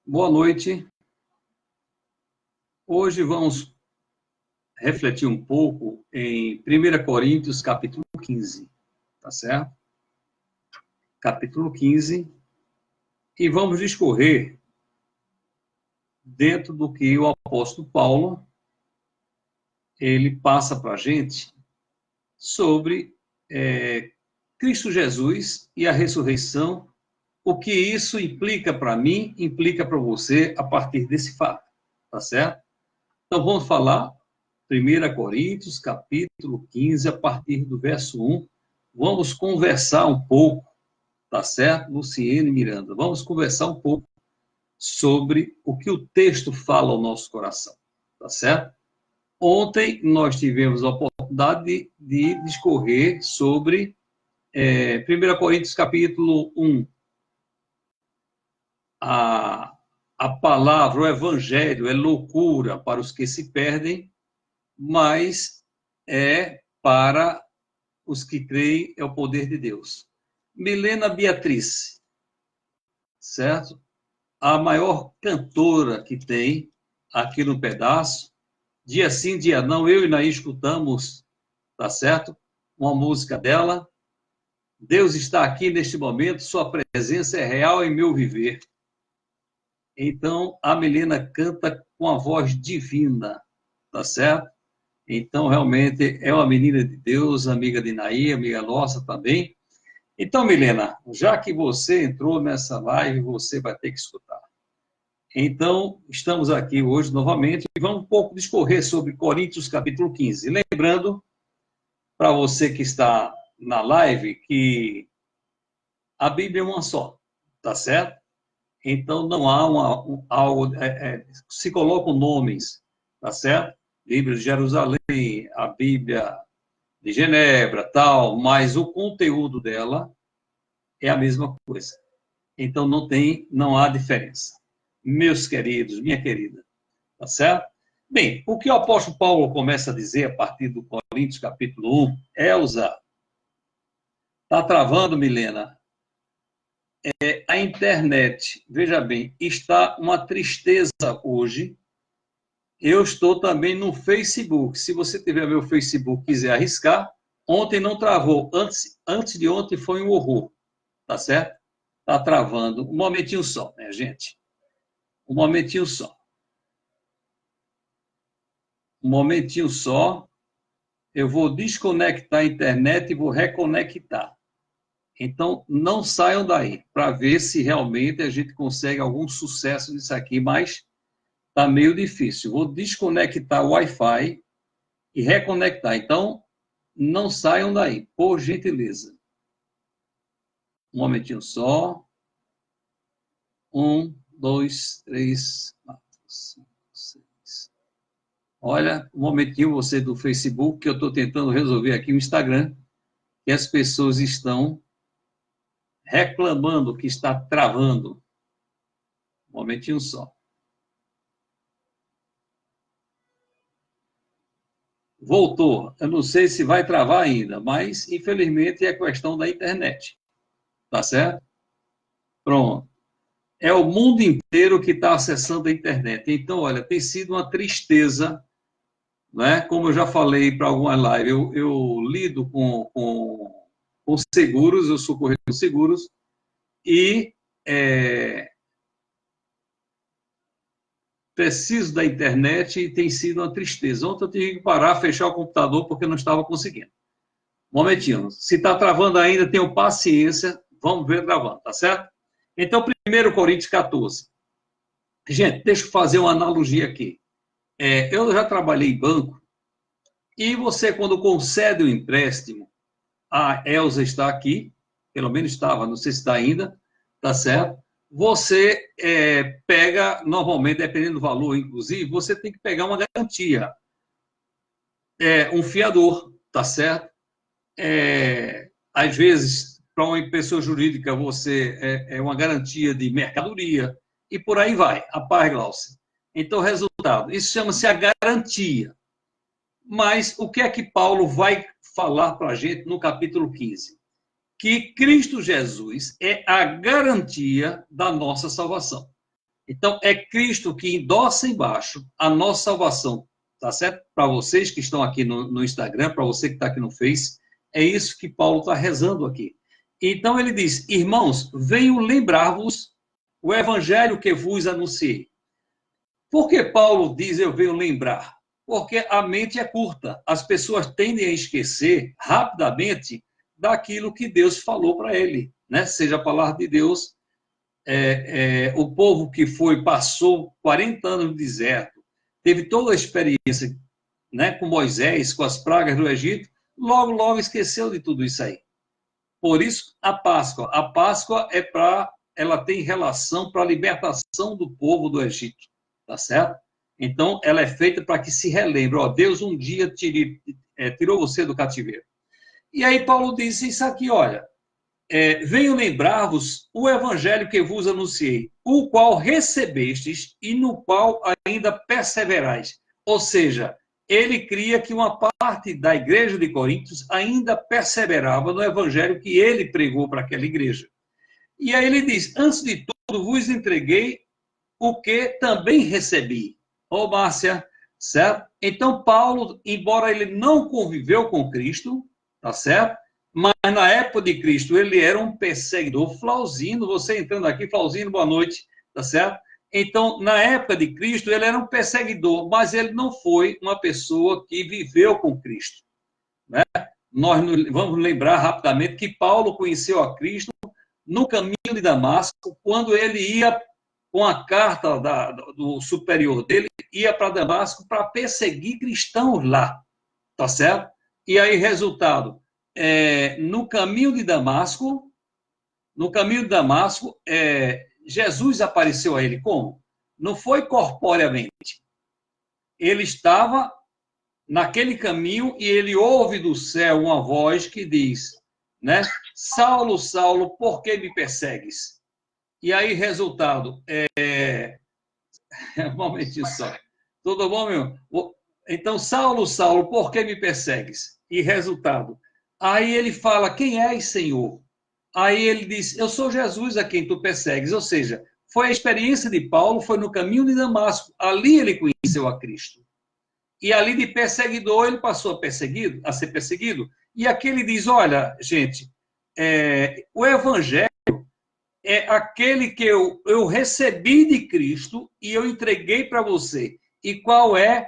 Boa noite. Hoje vamos refletir um pouco em 1 Coríntios, capítulo 15, tá certo? Capítulo 15, e vamos discorrer dentro do que o apóstolo Paulo, ele passa para a gente sobre Cristo Jesus e a ressurreição, o que isso implica para mim, implica para você a partir desse fato, tá certo? Então, vamos falar 1 Coríntios, capítulo 15, a partir do verso 1. Vamos conversar um pouco, tá certo? Luciene Miranda, vamos conversar um pouco sobre o que o texto fala ao nosso coração, tá certo? Ontem nós tivemos a oportunidade de discorrer sobre 1 Coríntios, capítulo 1. A palavra, o evangelho é loucura para os que se perdem, mas é para os que creem, é o poder de Deus. Milena Beatriz, certo? A maior cantora que tem aqui no pedaço, dia sim, dia não, eu e Naí escutamos, tá certo? Uma música dela. Deus está aqui neste momento, sua presença é real em meu viver. Então, a Milena canta com a voz divina, tá certo? Então, realmente, é uma menina de Deus, amiga de Naí, amiga nossa também. Então, Milena, já que você entrou nessa live, você vai ter que escutar. Então, estamos aqui hoje novamente e vamos um pouco discorrer sobre Coríntios, capítulo 15. Lembrando, para você que está na live, que a Bíblia é uma só, tá certo? Então, não há algo, se colocam nomes, tá certo? Bíblia de Jerusalém, a Bíblia de Genebra, tal, mas o conteúdo dela é a mesma coisa. Então, não há diferença. Meus queridos, minha querida, tá certo? Bem, o que o apóstolo Paulo começa a dizer a partir do Coríntios, capítulo 1, Elza, está travando, Milena? A internet, veja bem, está uma tristeza hoje. Eu estou também no Facebook. Se você tiver meu Facebook e quiser arriscar, ontem não travou. Antes de ontem foi um horror. Tá certo? Tá travando. Um momentinho só, né, gente? Um momentinho só. Um momentinho só. Eu vou desconectar a internet e vou reconectar. Então, não saiam daí, para ver se realmente a gente consegue algum sucesso nisso aqui, mas está meio difícil. Vou desconectar o Wi-Fi e reconectar. Então, não saiam daí, por gentileza. Um momentinho só. 1, 2, 3, 4, 5, 6. Olha, um momentinho você do Facebook, que eu estou tentando resolver aqui o Instagram, que as pessoas estão reclamando que está travando. Um momentinho só. Voltou. Eu não sei se vai travar ainda, mas, infelizmente, é questão da internet. Tá certo? Pronto. É o mundo inteiro que está acessando a internet. Então, olha, tem sido uma tristeza, né? Como eu já falei para alguma live, eu lido com seguros, eu sou corretor de seguros, e preciso da internet e tem sido uma tristeza. Ontem eu tive que parar, fechar o computador, porque não estava conseguindo. Um momentinho. Se está travando ainda, tenham paciência, vamos ver travando, tá certo? Então, 1 Coríntios 14. Gente, deixa eu fazer uma analogia aqui. Eu já trabalhei em banco, e você, quando concede o empréstimo, a Elza está aqui, pelo menos estava, não sei se está ainda, tá certo? Você pega, normalmente, dependendo do valor, inclusive, você tem que pegar uma garantia. Um fiador, tá certo? Às vezes, para uma pessoa jurídica, você é uma garantia de mercadoria, e por aí vai, a paz, Glaucia. Então, resultado, isso chama-se a garantia. Mas o que é que Paulo vai falar para a gente no capítulo 15? Que Cristo Jesus é a garantia da nossa salvação. Então, é Cristo que endossa embaixo a nossa salvação, tá certo? Para vocês que estão aqui no Instagram, para você que está aqui no Face, é isso que Paulo está rezando aqui. Então, ele diz, irmãos, venho lembrar-vos o evangelho que vos anunciei. Por que Paulo diz, eu venho lembrar? Porque a mente é curta. As pessoas tendem a esquecer rapidamente daquilo que Deus falou para ele, né? Seja a palavra de Deus, o povo que passou 40 anos no deserto, teve toda a experiência, né, com Moisés, com as pragas do Egito, logo esqueceu de tudo isso aí. Por isso, a Páscoa ela tem relação para a libertação do povo do Egito, tá certo? Então, ela é feita para que se relembre, Deus um dia tirou você do cativeiro. E aí Paulo disse isso aqui, olha, venho lembrar-vos o evangelho que vos anunciei, o qual recebestes e no qual ainda perseverais. Ou seja, ele cria que uma parte da igreja de Coríntios ainda perseverava no evangelho que ele pregou para aquela igreja. E aí ele diz, antes de tudo vos entreguei o que também recebi. Ô, Márcia, certo? Então, Paulo, embora ele não conviveu com Cristo, tá certo? Mas na época de Cristo, ele era um perseguidor. Flauzino, você entrando aqui, Flauzino, boa noite, tá certo? Então, na época de Cristo, ele era um perseguidor, mas ele não foi uma pessoa que viveu com Cristo, né? Nós vamos lembrar rapidamente que Paulo conheceu a Cristo no caminho de Damasco, quando ele ia com a carta do superior dele, ia para Damasco para perseguir cristãos lá, tá certo? E aí, resultado, no caminho de Damasco, Jesus apareceu a ele como? Não foi corporeamente. Ele estava naquele caminho e ele ouve do céu uma voz que diz, né? Saulo, Saulo, por que me persegues? E aí, resultado, um momentinho só. Tudo bom, meu? Então, Saulo, Saulo, por que me persegues? E resultado, aí ele fala, quem és, Senhor? Aí ele diz, eu sou Jesus a quem tu persegues. Ou seja, foi a experiência de Paulo, foi no caminho de Damasco. Ali ele conheceu a Cristo. E ali de perseguidor, ele passou a ser perseguido. E aqui ele diz, olha, gente, o evangelho é aquele que eu recebi de Cristo e eu entreguei para você. E qual é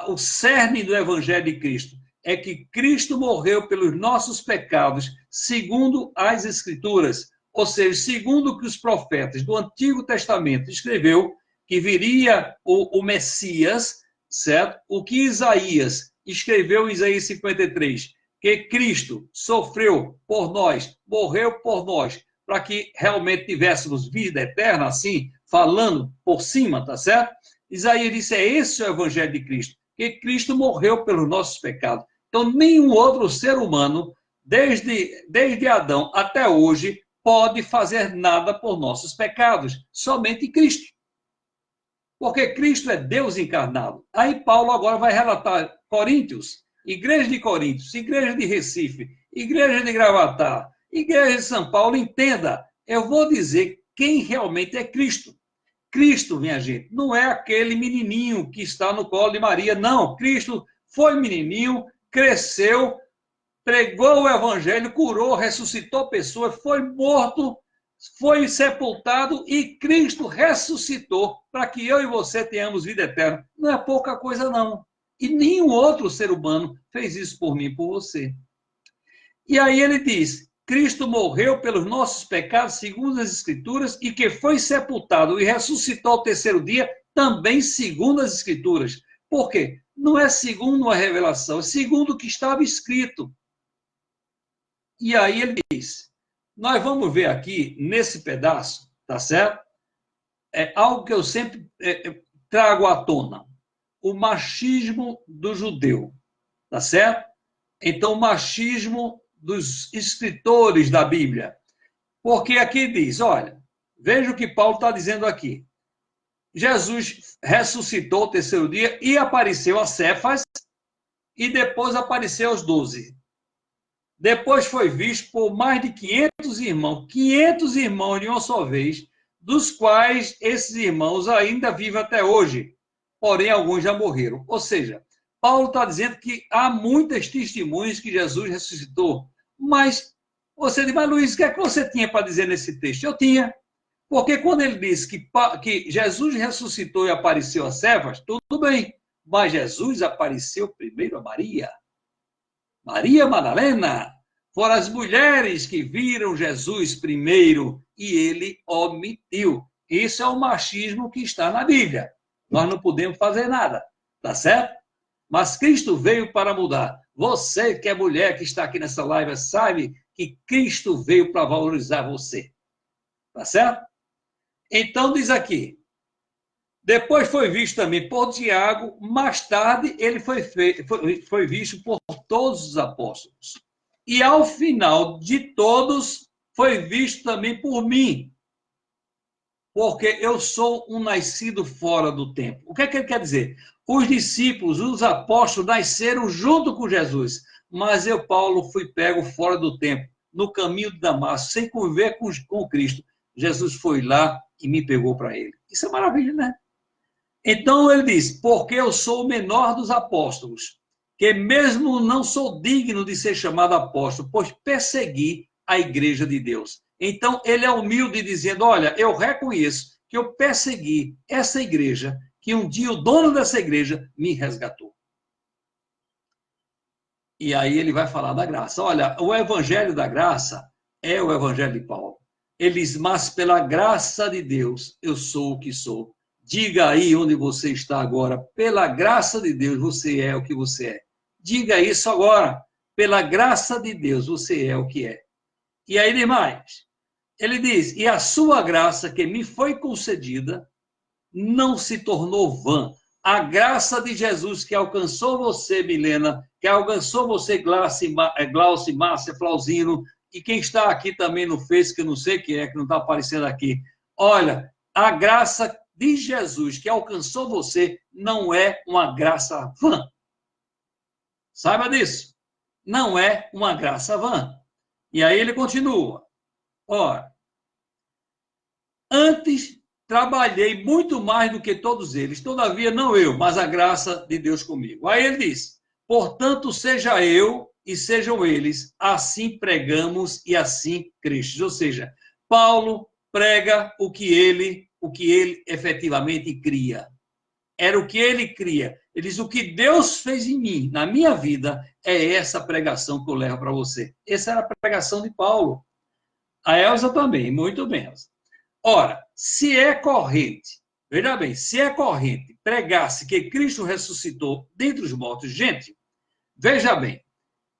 o cerne do evangelho de Cristo? É que Cristo morreu pelos nossos pecados, segundo as Escrituras, ou seja, segundo o que os profetas do Antigo Testamento escreveu, que viria o Messias, certo? O que Isaías escreveu em Isaías 53, que Cristo sofreu por nós, morreu por nós, para que realmente tivéssemos vida eterna, assim, falando por cima, tá certo? Isaías disse, esse o evangelho de Cristo, que Cristo morreu pelos nossos pecados. Então, nenhum outro ser humano, desde Adão até hoje, pode fazer nada por nossos pecados, somente Cristo. Porque Cristo é Deus encarnado. Aí Paulo agora vai relatar Coríntios, igreja de Coríntios, igreja de Recife, igreja de Gravatá, igreja de São Paulo, entenda, eu vou dizer quem realmente é Cristo. Cristo, minha gente, não é aquele menininho que está no colo de Maria, não. Cristo foi menininho, cresceu, pregou o evangelho, curou, ressuscitou pessoas, foi morto, foi sepultado e Cristo ressuscitou para que eu e você tenhamos vida eterna. Não é pouca coisa, não. E nenhum outro ser humano fez isso por mim e por você. E aí ele diz, Cristo morreu pelos nossos pecados, segundo as Escrituras, e que foi sepultado e ressuscitou ao terceiro dia, também segundo as Escrituras. Por quê? Não é segundo uma revelação, é segundo o que estava escrito. E aí ele diz, nós vamos ver aqui, nesse pedaço, tá certo? É algo que eu sempre trago à tona. O machismo do judeu, tá certo? Então, o machismo dos escritores da Bíblia. Porque aqui diz, olha, veja o que Paulo está dizendo aqui. Jesus ressuscitou o terceiro dia e apareceu a Cefas e depois apareceu aos 12. Depois foi visto por mais de 500 irmãos de uma só vez, dos quais esses irmãos ainda vivem até hoje, porém alguns já morreram. Ou seja, Paulo está dizendo que há muitas testemunhas que Jesus ressuscitou, mas você diz, mas Luiz, o que é que você tinha para dizer nesse texto? Eu tinha, porque quando ele disse que Jesus ressuscitou e apareceu a Cefas, tudo bem, mas Jesus apareceu primeiro a Maria. Maria Madalena foram as mulheres que viram Jesus primeiro e ele omitiu. Isso é o machismo que está na Bíblia. Nós não podemos fazer nada, tá certo? Mas Cristo veio para mudar. Você que é mulher que está aqui nessa live sabe que Cristo veio para valorizar você. Tá certo? Então diz aqui, depois foi visto também por Tiago, mais tarde ele foi visto por todos os apóstolos. E ao final de todos, foi visto também por mim, porque eu sou um nascido fora do tempo. O que é que ele quer dizer? Os discípulos, os apóstolos, nasceram junto com Jesus, mas eu, Paulo, fui pego fora do tempo, no caminho de Damasco, sem conviver com Cristo. Jesus foi lá e me pegou para ele. Isso é maravilha, né? Então ele diz, porque eu sou o menor dos apóstolos, que mesmo não sou digno de ser chamado apóstolo, pois persegui a igreja de Deus. Então ele é humilde dizendo, olha, eu reconheço que eu persegui essa igreja, que um dia o dono dessa igreja me resgatou. E aí ele vai falar da graça. Olha, o evangelho da graça é o evangelho de Paulo. Ele diz, mas pela graça de Deus eu sou o que sou. Diga aí onde você está agora. Pela graça de Deus, você é o que você é. Diga isso agora. Pela graça de Deus, você é o que é. E aí demais. Ele diz, e a sua graça que me foi concedida não se tornou vã. A graça de Jesus que alcançou você, Milena, que alcançou você, Glauci, Márcia, Flauzino, e quem está aqui também no Face, que eu não sei quem é, que não está aparecendo aqui. Olha, a graça de Jesus que alcançou você não é uma graça vã. Saiba disso. Não é uma graça vã. E aí ele continua. Ora, antes trabalhei muito mais do que todos eles, todavia não eu, mas a graça de Deus comigo. Aí ele diz, portanto, seja eu e sejam eles, assim pregamos e assim cresces. Ou seja, Paulo prega o que ele efetivamente cria. Era o que ele cria. Ele diz, o que Deus fez em mim, na minha vida, é essa pregação que eu levo para você. Essa era a pregação de Paulo. A Elza também, muito bem, Elza. Ora, se é corrente, veja bem, se é corrente pregar-se que Cristo ressuscitou dentre os mortos, gente, veja bem,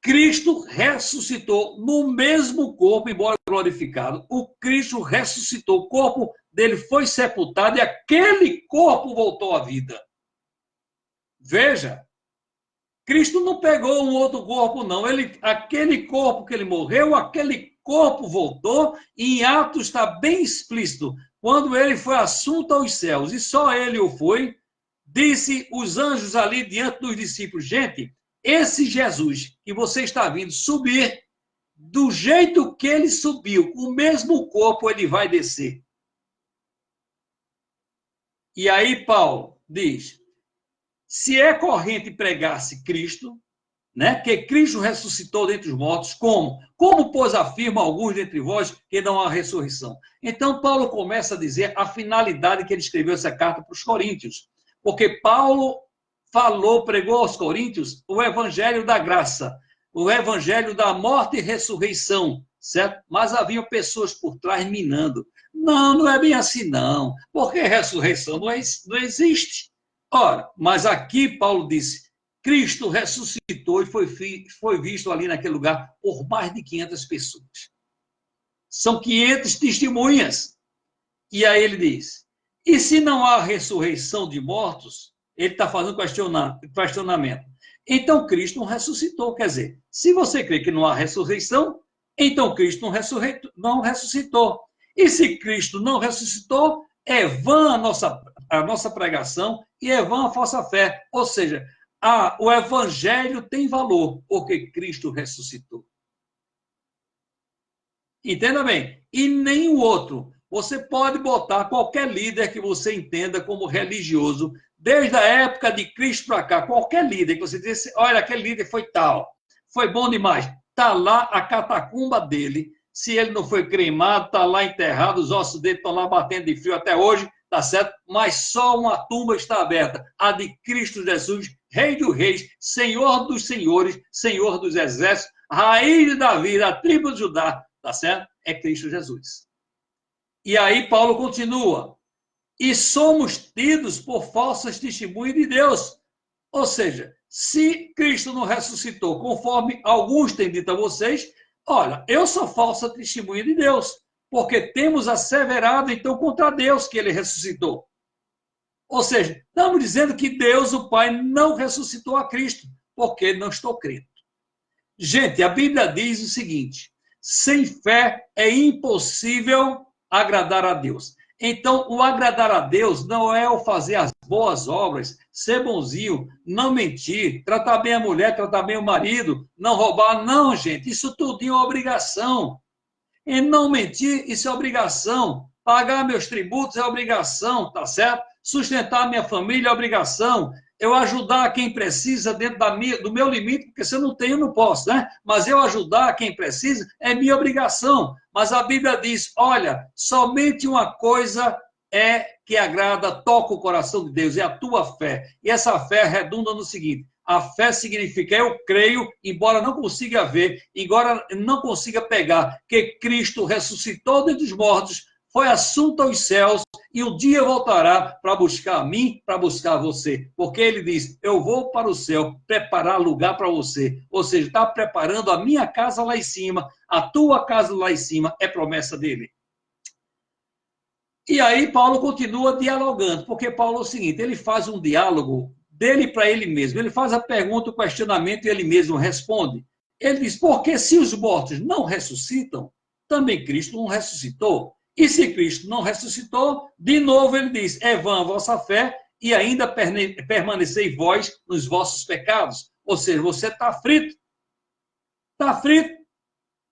Cristo ressuscitou no mesmo corpo, embora glorificado. O Cristo ressuscitou, o corpo dele foi sepultado e aquele corpo voltou à vida. Veja, Cristo não pegou um outro corpo, não. Aquele corpo que ele morreu, aquele corpo voltou, e em Atos está bem explícito. Quando ele foi assunto aos céus, e só ele o foi, disse os anjos ali diante dos discípulos, gente, esse Jesus que você está vindo subir, do jeito que ele subiu, o mesmo corpo ele vai descer. E aí Paulo diz, se é corrente pregar-se Cristo, né, que Cristo ressuscitou dentre os mortos, como? Como, pois, afirmam alguns dentre vós que não há ressurreição? Então, Paulo começa a dizer a finalidade que ele escreveu essa carta para os coríntios. Porque Paulo pregou aos coríntios o evangelho da graça, o evangelho da morte e ressurreição, certo? Mas haviam pessoas por trás minando. Não, não é bem assim, não. Porque ressurreição não existe. Ora, mas aqui Paulo disse, Cristo ressuscitou e foi visto ali naquele lugar por mais de 500 pessoas. São 500 testemunhas. E aí ele diz, e se não há ressurreição de mortos, ele está fazendo questionamento. Então Cristo não ressuscitou. Quer dizer, se você crê que não há ressurreição, então Cristo não ressuscitou. E se Cristo não ressuscitou, é vã a nossa pregação e é vã a vossa fé. Ou seja, o evangelho tem valor, porque Cristo ressuscitou. Entenda bem. E nem o outro. Você pode botar qualquer líder que você entenda como religioso, desde a época de Cristo para cá, qualquer líder que você diz, olha, aquele líder foi tal, foi bom demais. Está lá a catacumba dele. Se ele não foi cremado, está lá enterrado, os ossos dele estão lá batendo de frio até hoje, tá certo? Mas só uma tumba está aberta, a de Cristo Jesus, Rei dos Reis, Senhor dos Senhores, Senhor dos Exércitos, Raiz de Davi, da tribo de Judá, tá certo? É Cristo Jesus. E aí Paulo continua, e somos tidos por falsas testemunhas de Deus. Ou seja, se Cristo não ressuscitou, conforme alguns têm dito a vocês, olha, eu sou falsa testemunha de Deus, porque temos asseverado, então, contra Deus que ele ressuscitou. Ou seja, estamos dizendo que Deus, o Pai, não ressuscitou a Cristo, porque não estou crendo. Gente, a Bíblia diz o seguinte, sem fé é impossível agradar a Deus. Então, o agradar a Deus não é o fazer as boas obras, ser bonzinho, não mentir, tratar bem a mulher, tratar bem o marido, não roubar. Não, gente, isso tudo é obrigação. E não mentir, isso é obrigação. Pagar meus tributos é obrigação, tá certo? Sustentar minha família é obrigação. Eu ajudar quem precisa dentro do meu limite, porque se eu não tenho, não posso, né? Mas eu ajudar quem precisa é minha obrigação. Mas a Bíblia diz, olha, somente uma coisa é que agrada, toca o coração de Deus, é a tua fé. E essa fé redunda no seguinte, a fé significa eu creio, embora não consiga ver, embora não consiga pegar, que Cristo ressuscitou dentre os mortos, foi assunto aos céus e um dia voltará para buscar a mim, para buscar você. Porque ele diz, eu vou para o céu preparar lugar para você. Ou seja, está preparando a minha casa lá em cima, a tua casa lá em cima, é promessa dele. E aí Paulo continua dialogando, porque Paulo é o seguinte, ele faz um diálogo dele para ele mesmo. Ele faz a pergunta, o questionamento e ele mesmo responde. Ele diz, porque se os mortos não ressuscitam, também Cristo não ressuscitou. E se Cristo não ressuscitou, de novo ele diz, é vã a vossa fé e ainda permanecei vós nos vossos pecados. Ou seja, você está frito. Está frito,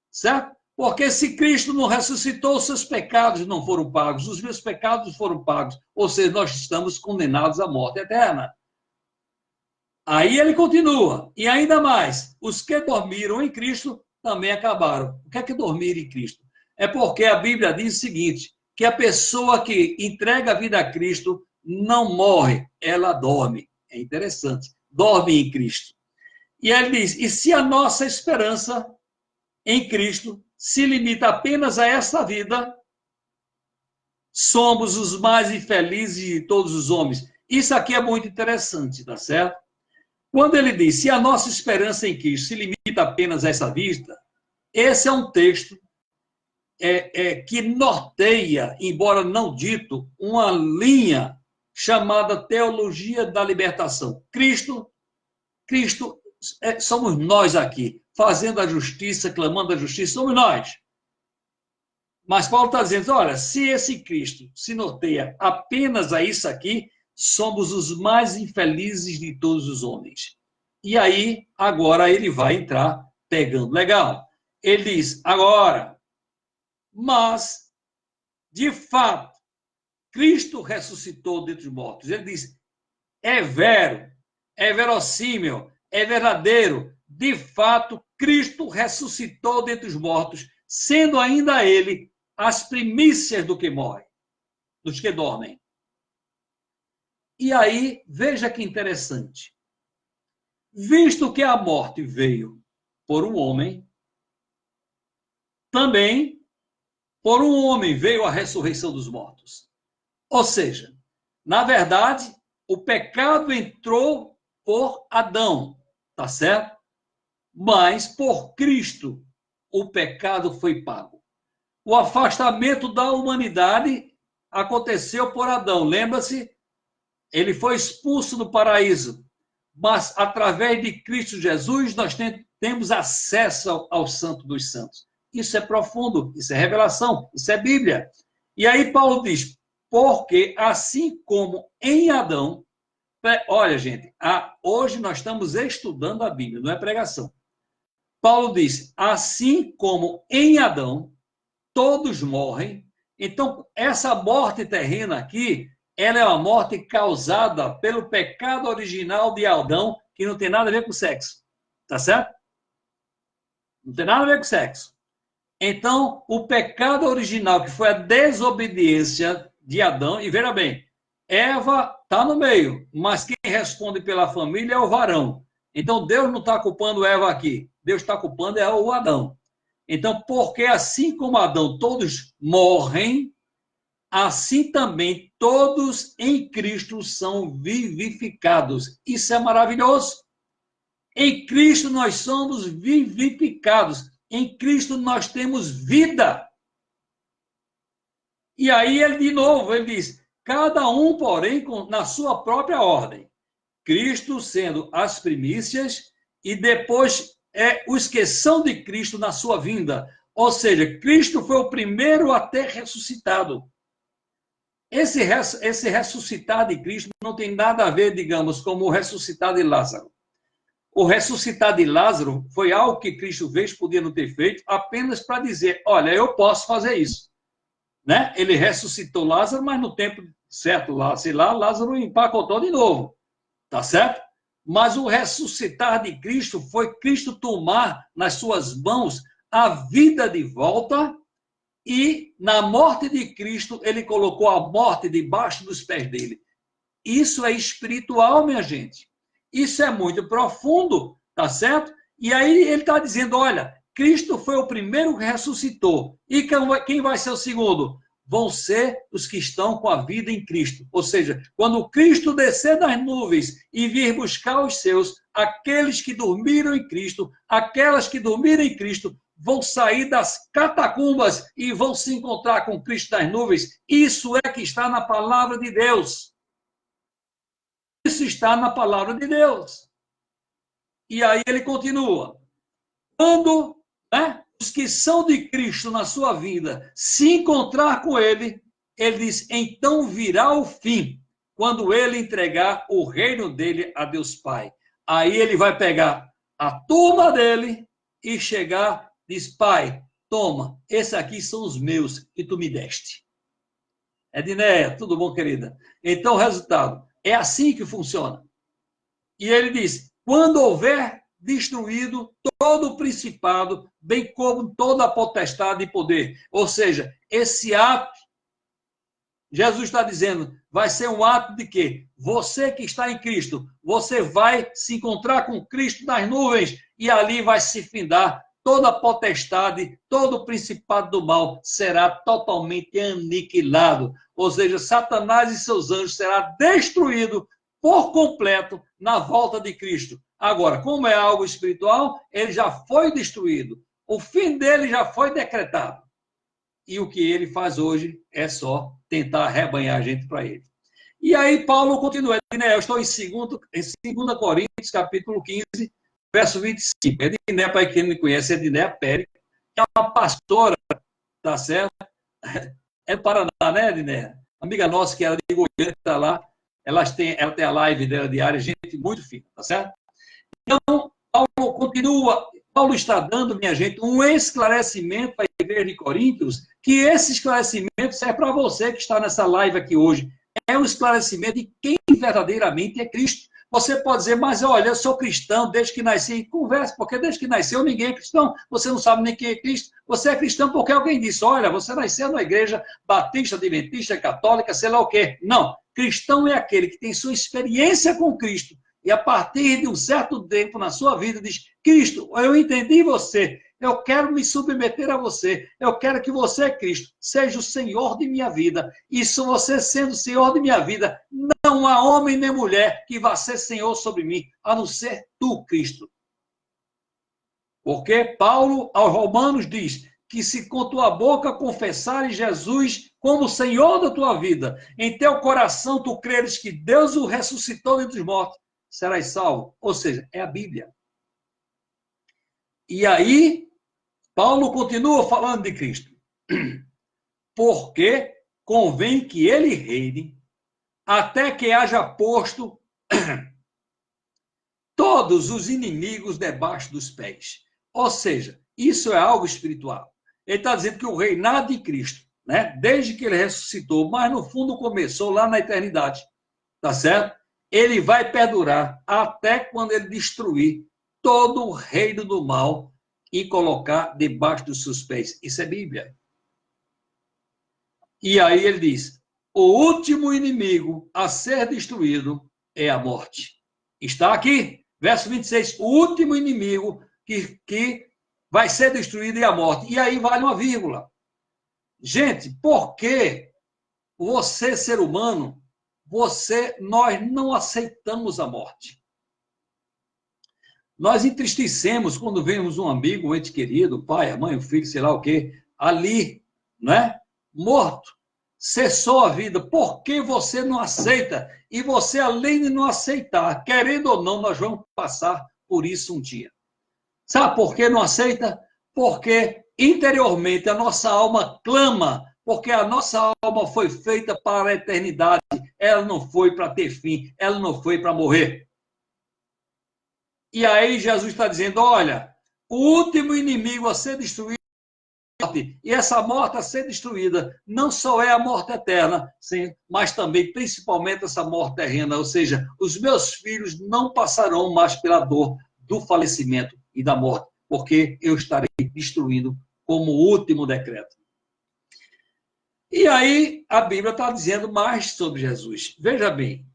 certo? Porque se Cristo não ressuscitou, os seus pecados não foram pagos, os meus pecados foram pagos. Ou seja, nós estamos condenados à morte eterna. Aí ele continua, e ainda mais, os que dormiram em Cristo também acabaram. O que é dormir em Cristo? É porque a Bíblia diz o seguinte, que a pessoa que entrega a vida a Cristo não morre, ela dorme. É interessante, dorme em Cristo. E ele diz, e se a nossa esperança em Cristo se limita apenas a essa vida, somos os mais infelizes de todos os homens. Isso aqui é muito interessante, tá certo? Quando ele diz, se a nossa esperança em Cristo se limita apenas a essa vida, esse é um texto que norteia, embora não dito, uma linha chamada teologia da libertação. Cristo somos nós aqui, fazendo a justiça, clamando a justiça, somos nós. Mas Paulo está dizendo, olha, se esse Cristo se norteia apenas a isso aqui, somos os mais infelizes de todos os homens. E aí, agora ele vai entrar pegando. Legal. Ele diz, agora, mas, de fato, Cristo ressuscitou dentre os mortos. Ele diz, é vero, é verossímil, é verdadeiro. De fato, Cristo ressuscitou dentre os mortos, sendo ainda ele as primícias do que morre, dos que dormem. E aí, veja que interessante. Visto que a morte veio por um homem, também por um homem veio a ressurreição dos mortos. Ou seja, na verdade, o pecado entrou por Adão, tá certo? Mas por Cristo o pecado foi pago. O afastamento da humanidade aconteceu por Adão. Lembra-se? Ele foi expulso do paraíso. Mas através de Cristo Jesus nós temos acesso ao Santo dos Santos. Isso é profundo, isso é revelação, isso é Bíblia. E aí Paulo diz, porque assim como em Adão, olha gente, hoje nós estamos estudando a Bíblia, não é pregação. Paulo diz, assim como em Adão todos morrem, Então, essa morte terrena aqui, ela é uma morte causada pelo pecado original de Adão, que não tem nada a ver com sexo. Tá certo? Não tem nada a ver com sexo. Então, o pecado original, que foi a desobediência de Adão, e veja bem, Eva está no meio, mas quem responde pela família é o varão. Então, Deus não está culpando Eva aqui, Deus está culpando é o Adão. Então, porque assim como Adão todos morrem, assim também todos em Cristo são vivificados. Isso é maravilhoso. Em Cristo nós somos vivificados. Em Cristo nós temos vida. E aí ele, de novo, ele diz, cada um, porém, na sua própria ordem. Cristo sendo as primícias e depois os que são de Cristo na sua vinda. Ou seja, Cristo foi o primeiro a ter ressuscitado. Esse ressuscitar de Cristo não tem nada a ver, digamos, como o ressuscitar de Lázaro. O ressuscitar de Lázaro foi algo que Cristo fez, podia não ter feito, apenas para dizer, olha, eu posso fazer isso. Né? Ele ressuscitou Lázaro, mas no tempo certo, lá, sei lá, Lázaro empacotou de novo. Tá certo? Mas o ressuscitar de Cristo foi Cristo tomar nas suas mãos a vida de volta e na morte de Cristo ele colocou a morte debaixo dos pés dele. Isso é espiritual, minha gente. Isso é muito profundo, tá certo? E aí ele está dizendo, olha, Cristo foi o primeiro que ressuscitou. E quem vai ser o segundo? Vão ser os que estão com a vida em Cristo. Ou seja, quando Cristo descer das nuvens e vir buscar os seus, aqueles que dormiram em Cristo, aquelas que dormiram em Cristo, vão sair das catacumbas e vão se encontrar com Cristo nas nuvens. Isso é que está na palavra de Deus. Isso está na palavra de Deus. E aí ele continua. Quando, né, os que são de Cristo na sua vida se encontrar com ele, ele diz, então virá o fim, quando ele entregar o reino dele a Deus Pai. Aí ele vai pegar a turma dele e chegar, diz, Pai, toma, esses aqui são os meus que tu me deste. Edneia, tudo bom, querida? Então, o resultado, é assim que funciona. E ele diz, quando houver destruído todo o principado, bem como toda a potestade e poder. Ou seja, esse ato, Jesus está dizendo, vai ser um ato de quê? Você que está em Cristo, você vai se encontrar com Cristo nas nuvens e ali vai se findar toda a potestade, todo o principado do mal será totalmente aniquilado. Ou seja, Satanás e seus anjos será destruído por completo na volta de Cristo. Agora, como é algo espiritual, ele já foi destruído. O fim dele já foi decretado. E o que ele faz hoje é só tentar arrebanhar a gente para ele. E aí Paulo continua. Eu estou em 2 Coríntios, capítulo 15, verso 25. Edneia, para quem não conhece, Edneia Pérez, que é uma pastora, tá certo? É do Paraná, né, Edneia? Amiga nossa que era de Goiânia, que está lá. Ela tem a live dela diária, gente muito fina, tá certo? Então, Paulo continua, Paulo está dando, minha gente, um esclarecimento para a igreja de Coríntios, que esse esclarecimento serve para você que está nessa live aqui hoje. É um esclarecimento de quem verdadeiramente é Cristo. Você pode dizer, mas olha, eu sou cristão desde que nasci. Conversa, porque desde que nasceu ninguém é cristão. Você não sabe nem quem é Cristo. Você é cristão porque alguém disse, olha, você nasceu na igreja batista, adventista, católica, sei lá o quê. Não. Cristão é aquele que tem sua experiência com Cristo e a partir de um certo tempo na sua vida diz, Cristo, eu entendi você, eu quero me submeter a você, eu quero que você, Cristo, seja o Senhor de minha vida. E se você sendo o Senhor de minha vida, não há homem nem mulher que vá ser Senhor sobre mim, a não ser tu, Cristo. Porque Paulo aos Romanos diz que se com tua boca confessares Jesus como Senhor da tua vida, em teu coração tu creres que Deus o ressuscitou dentre os mortos, serás salvo. Ou seja, é a Bíblia. E aí, Paulo continua falando de Cristo. Porque convém que ele reine até que haja posto todos os inimigos debaixo dos pés. Ou seja, isso é algo espiritual. Ele está dizendo que o reinado de Cristo né? Desde que ele ressuscitou, mas no fundo começou lá na eternidade, tá certo? Ele vai perdurar até quando ele destruir todo o reino do mal e colocar debaixo dos seus pés. Isso é Bíblia. E aí ele diz: o último inimigo a ser destruído é a morte. Está aqui, verso 26, o último inimigo que vai ser destruído é a morte. E aí vale uma vírgula. Gente, por que você, ser humano, nós não aceitamos a morte? Nós entristecemos quando vemos um amigo, um ente querido, o pai, a mãe, o filho, sei lá o quê, ali, né? Morto. Cessou a vida. Por que você não aceita? E você, além de não aceitar, querendo ou não, nós vamos passar por isso um dia. Sabe por que não aceita? Porque interiormente a nossa alma clama, porque a nossa alma foi feita para a eternidade. Ela não foi para ter fim, ela não foi para morrer. E aí Jesus está dizendo, olha, o último inimigo a ser destruído é a morte. E essa morte a ser destruída não só é a morte eterna, sim, mas também, principalmente, essa morte terrena. Ou seja, os meus filhos não passarão mais pela dor do falecimento e da morte, porque eu estarei destruindo como último decreto. E aí a Bíblia está dizendo mais sobre Jesus. Veja bem,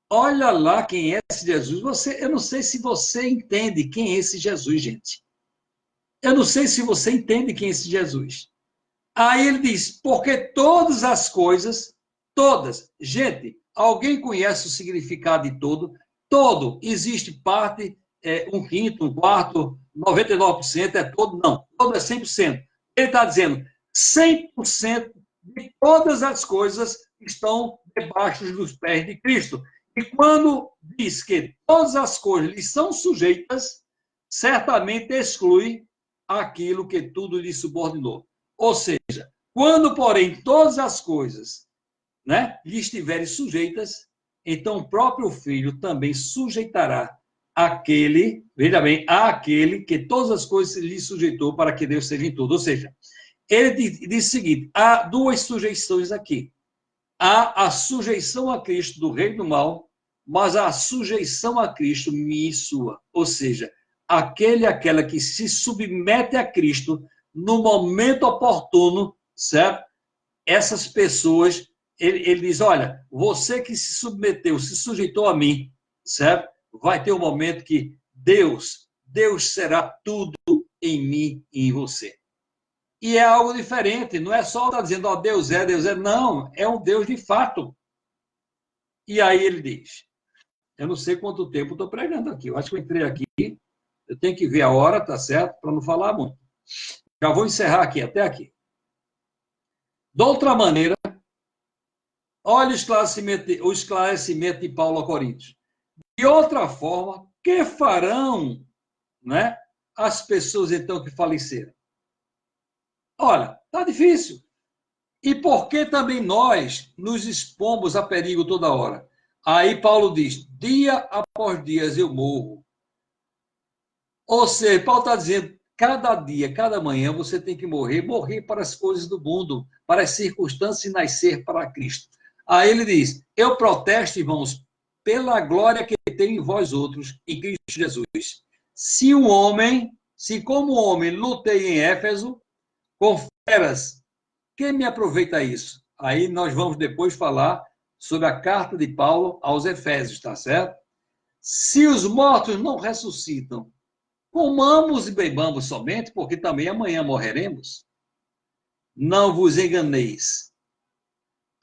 olha lá quem é esse Jesus. Eu não sei se você entende quem é esse Jesus, gente. Eu não sei se você entende quem é esse Jesus. Aí ele diz, porque todas as coisas, todas, gente, alguém conhece o significado de todo? Todo, existe parte, um quinto, um quarto, 99% é todo? Não, todo é 100%. Ele está dizendo, 100% de todas as coisas estão debaixo dos pés de Cristo. E quando diz que todas as coisas lhe são sujeitas, certamente exclui aquilo que tudo lhe subordinou. Ou seja, quando, porém, todas as coisas, né, lhe estiverem sujeitas, então o próprio Filho também sujeitará aquele, veja bem, aquele que todas as coisas lhe sujeitou para que Deus seja em tudo. Ou seja, ele diz o seguinte, há duas sujeições aqui. Há a sujeição a Cristo do reino do mal, mas há a sujeição a Cristo minha e sua. Ou seja, aquela que se submete a Cristo no momento oportuno, certo? Essas pessoas, ele diz, olha, você que se submeteu, se sujeitou a mim, certo? Vai ter um momento que Deus será tudo em mim e em você. E é algo diferente, não é só estar dizendo, ó, Deus é, não, é um Deus de fato. E aí ele diz, eu não sei quanto tempo eu estou pregando aqui, eu acho que eu entrei aqui, eu tenho que ver a hora, tá certo? Para não falar muito. Já vou encerrar aqui, até aqui. De outra maneira, olha o esclarecimento de Paulo a Coríntios. De outra forma, que farão, né, as pessoas então que faleceram? Olha, está difícil. E por que também nós nos expomos a perigo toda hora? Aí Paulo diz, dia após dia eu morro. Ou seja, Paulo está dizendo, cada dia, cada manhã você tem que morrer para as coisas do mundo, para as circunstâncias e nascer para Cristo. Aí ele diz, eu protesto, irmãos, pela glória que tem em vós outros, em Cristo Jesus. Se como homem lutei em Éfeso, com feras, quem me aproveita isso? Aí nós vamos depois falar sobre a carta de Paulo aos Efésios, tá certo? Se os mortos não ressuscitam, comamos e bebamos somente, porque também amanhã morreremos. Não vos enganeis.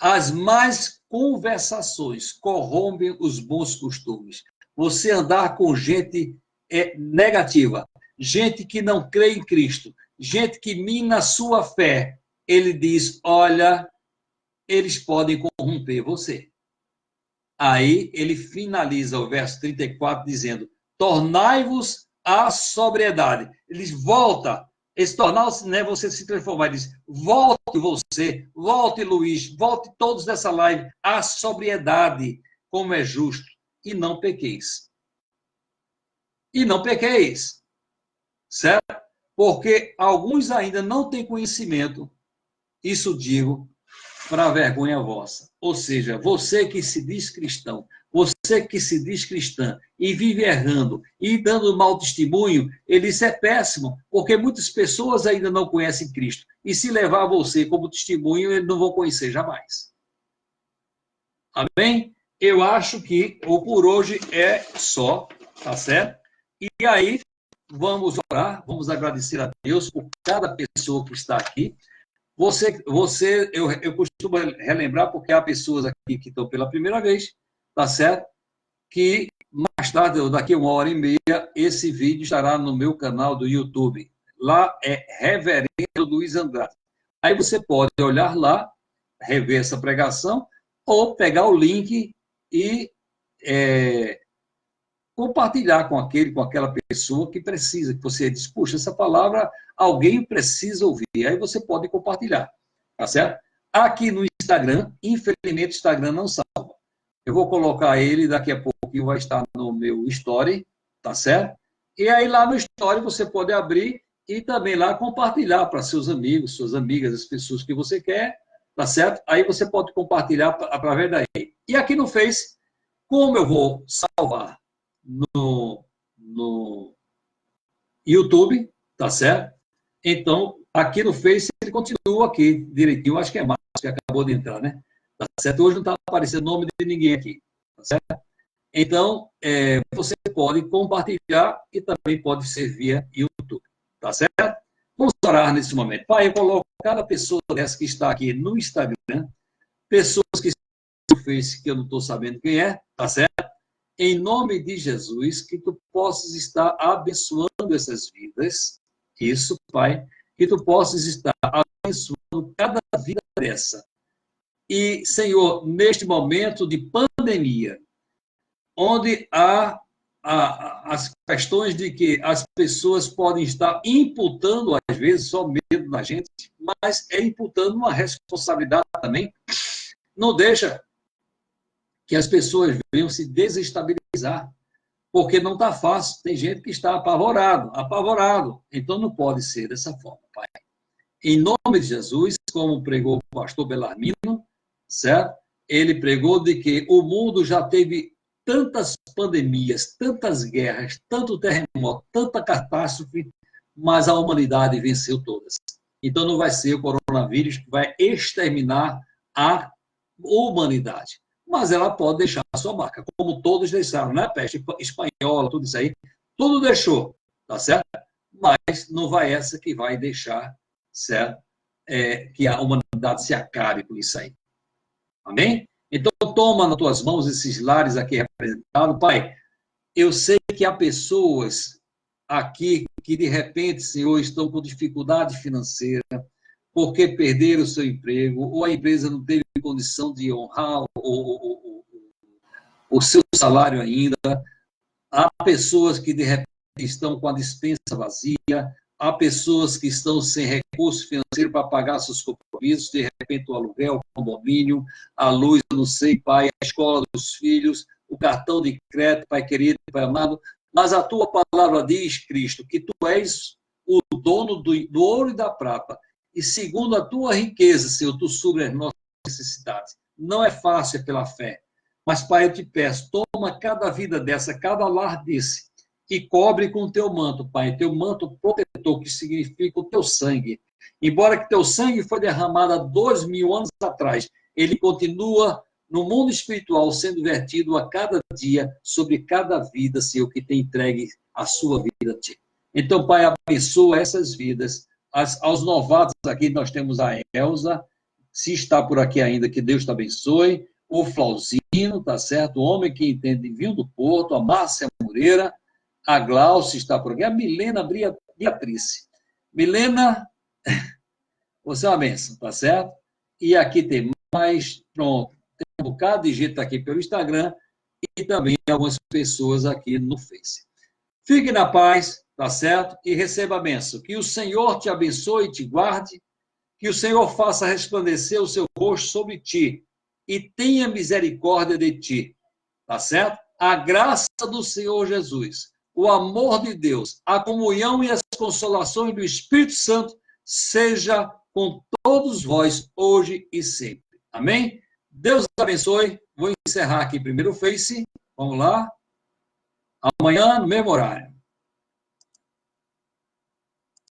As más conversações corrompem os bons costumes. Você andar com gente negativa, gente que não crê em Cristo, gente que mina a sua fé, ele diz, olha, eles podem corromper você. Aí ele finaliza o verso 34 dizendo, tornai-vos à sobriedade. Ele volta, esse tornar-se, né, você se transformar, ele diz, volte você, volte Luiz, volte todos dessa live à sobriedade, como é justo, e não pequeis. E não pequeis, certo? Porque alguns ainda não têm conhecimento Isso digo para vergonha vossa. Ou seja, você que se diz cristão, você que se diz cristã e vive errando e dando mau testemunho, isso é péssimo, porque muitas pessoas ainda não conhecem Cristo. E se levar você como testemunho, eles não vão conhecer jamais. Amém? Eu acho que por hoje é só, tá certo? E aí, vamos orar, vamos agradecer a Deus por cada pessoa que está aqui. Eu costumo relembrar, porque há pessoas aqui que estão pela primeira vez, tá certo? Que mais tarde, daqui a 1h30, esse vídeo estará no meu canal do YouTube. Lá é Reverendo Luiz Andrade. Aí você pode olhar lá, rever essa pregação, ou pegar o link e compartilhar com aquela pessoa que precisa, que você diz, puxa, essa palavra alguém precisa ouvir. Aí você pode compartilhar, tá certo? Aqui no Instagram, infelizmente o Instagram não salva. Eu vou colocar ele, daqui a pouquinho vai estar no meu story, tá certo? E aí lá no story você pode abrir e também lá compartilhar para seus amigos, suas amigas, as pessoas que você quer, tá certo? Aí você pode compartilhar através daí. E aqui no Face, como eu vou salvar no YouTube, tá certo? Então, aqui no Face, ele continua aqui, direitinho. Acho que é Márcio que acabou de entrar, né? Tá certo? Hoje não está aparecendo o nome de ninguém aqui, tá certo? Então, você pode compartilhar e também pode ser via YouTube, tá certo? Vamos orar nesse momento. Pai, eu coloco cada pessoa dessa que está aqui no Instagram, pessoas que estão no Face que eu não estou sabendo quem é, tá certo? Em nome de Jesus, que tu possas estar abençoando essas vidas. Isso, Pai. Que tu possas estar abençoando cada vida dessa. E, Senhor, neste momento de pandemia, onde há as questões de que as pessoas podem estar imputando, às vezes, só medo na gente, mas imputando uma responsabilidade também. Não deixa que as pessoas venham se desestabilizar, porque não está fácil. Tem gente que está apavorado. Então não pode ser dessa forma, Pai. Em nome de Jesus, como pregou o pastor Belarmino, certo? Ele pregou de que o mundo já teve tantas pandemias, tantas guerras, tanto terremoto, tanta catástrofe, mas a humanidade venceu todas. Então não vai ser o coronavírus que vai exterminar a humanidade, mas ela pode deixar a sua marca, como todos deixaram, né? Peste espanhola, tudo isso aí, tudo deixou, tá certo? Mas não vai essa que vai deixar, certo? Que a humanidade se acabe com isso aí. Amém? Então, toma nas tuas mãos esses lares aqui representados. Pai, eu sei que há pessoas aqui que, de repente, Senhor, estão com dificuldade financeira, porque perderam o seu emprego, ou a empresa não teve condição de honrar o seu salário ainda. Há pessoas que, de repente, estão com a despensa vazia, há pessoas que estão sem recurso financeiro para pagar seus compromissos, de repente o aluguel, o condomínio, a luz, eu não sei, Pai, a escola dos filhos, o cartão de crédito, Pai querido, Pai amado, mas a tua palavra diz, Cristo, que tu és o dono do ouro e da prata, e segundo a tua riqueza, Senhor, tu supres as nossas necessidades. Não é fácil, é pela fé. Mas, Pai, eu te peço, toma cada vida dessa, cada lar desse, e cobre com o teu manto, Pai, teu manto protetor, que significa o teu sangue. Embora que teu sangue foi derramado há 2000 anos atrás, ele continua no mundo espiritual sendo vertido a cada dia sobre cada vida, Senhor, que tem entregue a sua vida a ti. Então, Pai, abençoa essas vidas. Aos novatos aqui, nós temos a Elza, se está por aqui ainda, que Deus te abençoe. O Flauzino, tá certo? O homem que entende vinho do Porto, a Márcia Moreira, a Glaucia está por aqui, a Milena Beatriz. Milena, você é uma bênção, tá certo? E aqui tem mais, pronto, tem um bocado de gente aqui pelo Instagram e também algumas pessoas aqui no Face. Fique na paz, tá certo? E receba a bênção. Que o Senhor te abençoe e te guarde, que o Senhor faça resplandecer o seu rosto sobre ti e tenha misericórdia de ti, tá certo? A graça do Senhor Jesus, o amor de Deus, a comunhão e as consolações do Espírito Santo seja com todos vós, hoje e sempre. Amém? Deus abençoe. Vou encerrar aqui primeiro o Face. Vamos lá. Amanhã, no mesmo horário.